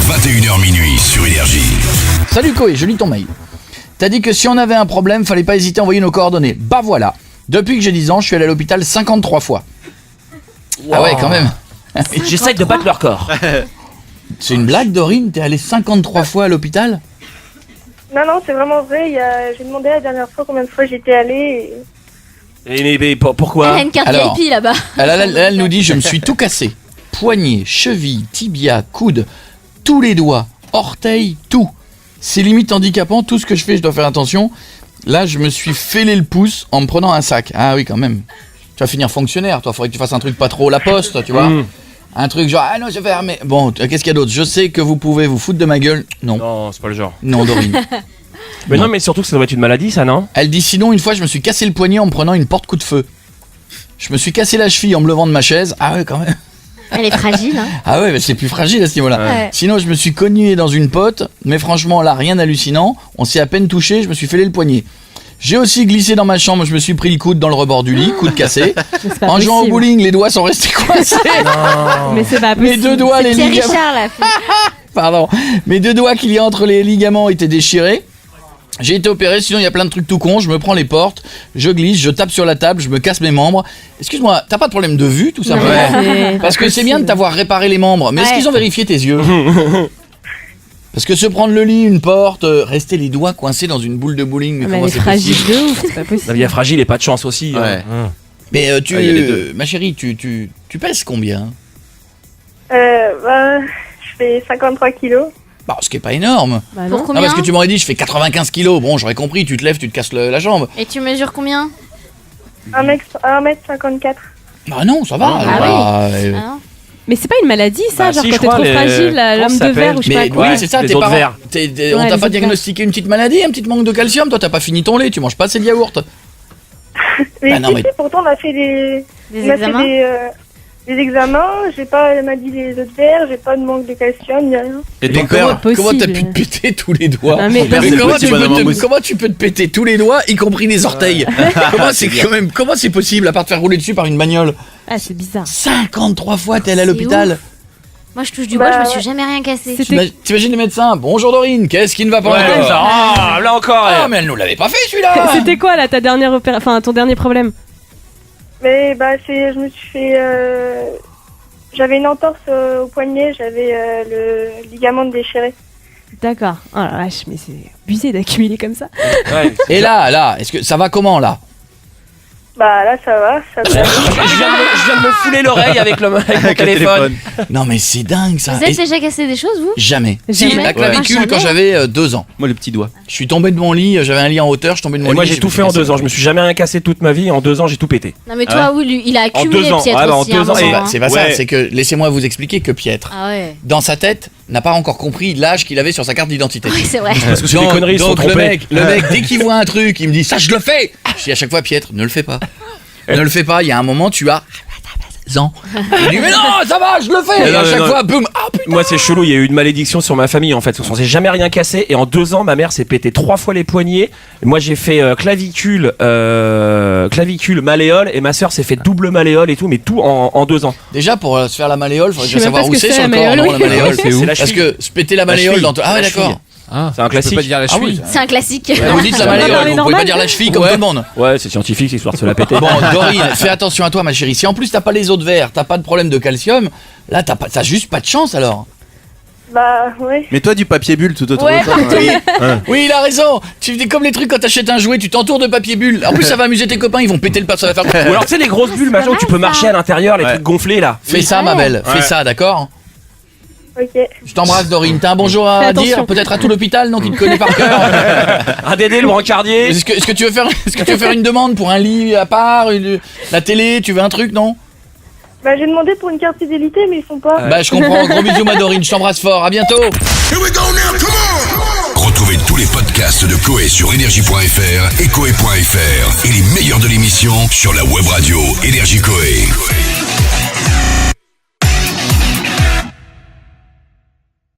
21h minuit sur Énergie. Salut Koé, je lis ton mail. T'as dit que si on avait un problème, fallait pas hésiter à envoyer nos coordonnées. Bah voilà. Depuis que j'ai 10 ans, je suis allé à l'hôpital 53 fois. Wow. Ah ouais, quand même. J'essaye de battre leur corps. C'est une blague, Dorine? T'es allé 53 fois à l'hôpital? Non, c'est vraiment vrai. J'ai demandé la dernière fois combien de fois j'étais allée. Mais pourquoi? Elle a une carte VIP là-bas. Elle nous dit, je me suis tout cassé. Poignet, cheville, tibia, coude, tous les doigts, orteils, tout. C'est limite handicapant, tout ce que je fais, je dois faire attention. Là, je me suis fêlé le pouce en me prenant un sac. Ah oui, quand même. Tu vas finir fonctionnaire, toi. Faudrait que tu fasses un truc pas trop la poste, tu vois. Un truc genre, ah non, je vais armer. Bon, qu'est-ce qu'il y a d'autre? Je sais que vous pouvez vous foutre de ma gueule. Non. Non, c'est pas le genre. Non, Dorine. Mais non, mais surtout que ça doit être une maladie, ça, non? Elle dit, sinon, une fois, je me suis cassé le poignet en me prenant une porte coup de feu. Je me suis cassé la cheville en me levant de ma chaise. Ah ouais, quand même. Elle est fragile, hein. Ah ouais, mais c'est plus fragile à ce niveau-là. Ouais. Sinon, je me suis cogné dans une pote, mais franchement, là, rien d'hallucinant. On s'est à peine touché, je me suis fêlé le poignet. J'ai aussi glissé dans ma chambre, je me suis pris le coude dans le rebord du lit, coude cassé. En jouant au bowling, les doigts sont restés coincés. Non. Mais c'est pas possible. Mes deux doigts, les Pierre ligaments. Richard, là. Pardon. Mes deux doigts qu'il y a entre les ligaments étaient déchirés. J'ai été opéré, sinon il y a plein de trucs tout cons. Je me prends les portes, je glisse, je tape sur la table, je me casse mes membres. Excuse-moi, t'as pas de problème de vue tout simplement? Ouais. Parce que c'est bien de t'avoir réparé les membres, mais est-ce qu'ils ont vérifié tes yeux? Parce que se prendre le lit, une porte, rester les doigts coincés dans une boule de bowling, mais Mais comment elle est c'est fragile possible? de ouf, c'est pas possible. La vie est fragile et pas de chance aussi. Ouais. Mais y a les deux. ma chérie, tu pèses combien? Je fais 53 kilos. Bah, ce qui est pas énorme. Bah Pour non. combien? Non, parce que tu m'aurais dit, je fais 95 kilos. Bon, j'aurais compris, tu te lèves, tu te casses la jambe. Et tu mesures combien? 1m54. Bah non, ça va. Ah alors, oui. bah, Ah non. Mais c'est pas une maladie ça, Bah, genre si, quand je t'es crois, trop les- fragile, comment l'homme ça de verre ou je sais pas Mais quoi. oui, c'est ça, les tes os de parents. verre. On Ouais, t'a les pas os de diagnostiqué une petite maladie, un petit manque de calcium? Toi, t'as pas fini ton lait, tu manges pas assez de yaourt. Mais Bah non, mais- pourtant, on a fait Des on a fait examens? des examens. Elle m'a dit les autres verres, j'ai pas de manque de calcium, ni rien. Et Mais ton père comment t'as possible. pu te péter tous les doigts? Ah, mais- Ton père, c'est le petit bonhomme en mousse. Comment tu peux te péter tous les doigts, y compris les orteils? Comment c'est possible, à part te faire rouler dessus par une bagnole? Ah, c'est bizarre. 53 fois t'es allé à C'est l'hôpital. Moi, je touche du bois, Bah, je me suis ouais. jamais rien cassé. T'imagines les médecins? Bonjour Dorine, qu'est-ce qui ne va pas Ouais, encore? ça, ah, là encore. Ah, mais elle nous l'avait pas fait celui-là! C'était quoi là ta dernière enfin ton dernier problème? Mais je me suis fait. J'avais une entorse au poignet, j'avais le ligament déchiré. D'accord. Oh la vache, mais c'est abusé d'accumuler comme ça. Ouais. Et là, est-ce que ça va comment là? Bah là, ça va. Je viens de me fouler l'oreille avec mon téléphone. Non mais c'est dingue ça. Vous avez Et- déjà cassé des choses, vous? Jamais. Jamais. Si, la clavicule Ouais. quand j'avais 2 ans. Moi, le petit doigt. Je suis tombé de mon lit, j'avais un lit en hauteur, je suis tombé de mon Et lit. moi j'ai tout fait en 2 ans, je me suis jamais rien cassé toute ma vie, en 2 ans j'ai tout pété. Non, mais toi, oui, lui, il a accumulé 2 ans. Pietre Ah, bah, en aussi. à un 2 ans, moment, et- hein. C'est pas Ouais. ça, c'est que laissez-moi vous expliquer que Pietre, Ah ouais. dans sa tête, n'a pas encore compris l'âge qu'il avait sur sa carte d'identité. Oui, c'est vrai. Parce que c'est des conneries, ils se sont donc le trompés. mec, dès qu'il voit un truc, il me dit ça je le fais. Je dis à chaque fois Pietre, ne le fais pas. Ne le fais pas, il y a un moment tu as ans. Il dit mais non, ça va, je le fais. Et Non, à chaque non. fois, boum, ah putain. Moi c'est chelou, il y a eu une malédiction sur ma famille en fait, on s'est jamais rien cassé et en 2 ans ma mère s'est pété 3 fois les poignets. Moi j'ai fait clavicule, malléole et ma soeur s'est fait double malléole et tout, mais tout en 2 ans. Déjà pour se faire la malléole, faudrait Je déjà sais même savoir pas où ce que c'est c'est, sur le la corps, non, la malléole. malléole. C'est où? Parce que se péter la La malléole cheville. dans ah ouais La d'accord. cheville. Ah, C'est un classique. Tu peux pas dire la Ah oui. cheville. C'est un classique. Vous dites la Ça va malléole, dans les vous pouvez pas normales. dire la cheville comme tout le monde. Ouais, c'est scientifique, c'est histoire de se la péter. Bon, Dorine, fais attention à toi, ma chérie. Si en plus t'as pas les os de verre, t'as pas de problème de calcium, là t'as juste pas de chance alors. Bah, ouais. Mets-toi du papier bulle tout autour Ouais, de toi. Oui, il a raison. Tu fais comme les trucs quand t'achètes un jouet, tu t'entoures de papier bulle. En plus, ça va amuser tes copains, ils vont péter le pas, ça va faire. Ou alors tu sais les grosses bulles machin où tu peux marcher à l'intérieur, les Ouais. trucs gonflés là. Fais ça, ma belle. Fais Ouais. ça, d'accord? Ok. Je t'embrasse, Dorine. T'as un bonjour à Fais dire, attention. peut-être à tout l'hôpital, non, qui te connaît par cœur. Un Dédé, le brancardier. Est-ce que tu veux faire une demande pour un lit à part, la télé, tu veux un truc, non? Bah, j'ai demandé pour une carte fidélité, mais ils font pas. Bah, je comprends. Gros bisous, ma Dorine. Je t'embrasse fort. À bientôt. Here we go now, come on! Retrouvez tous les podcasts de Koé sur énergie.fr et koé.fr et les meilleurs de l'émission sur la web radio Énergie Koé.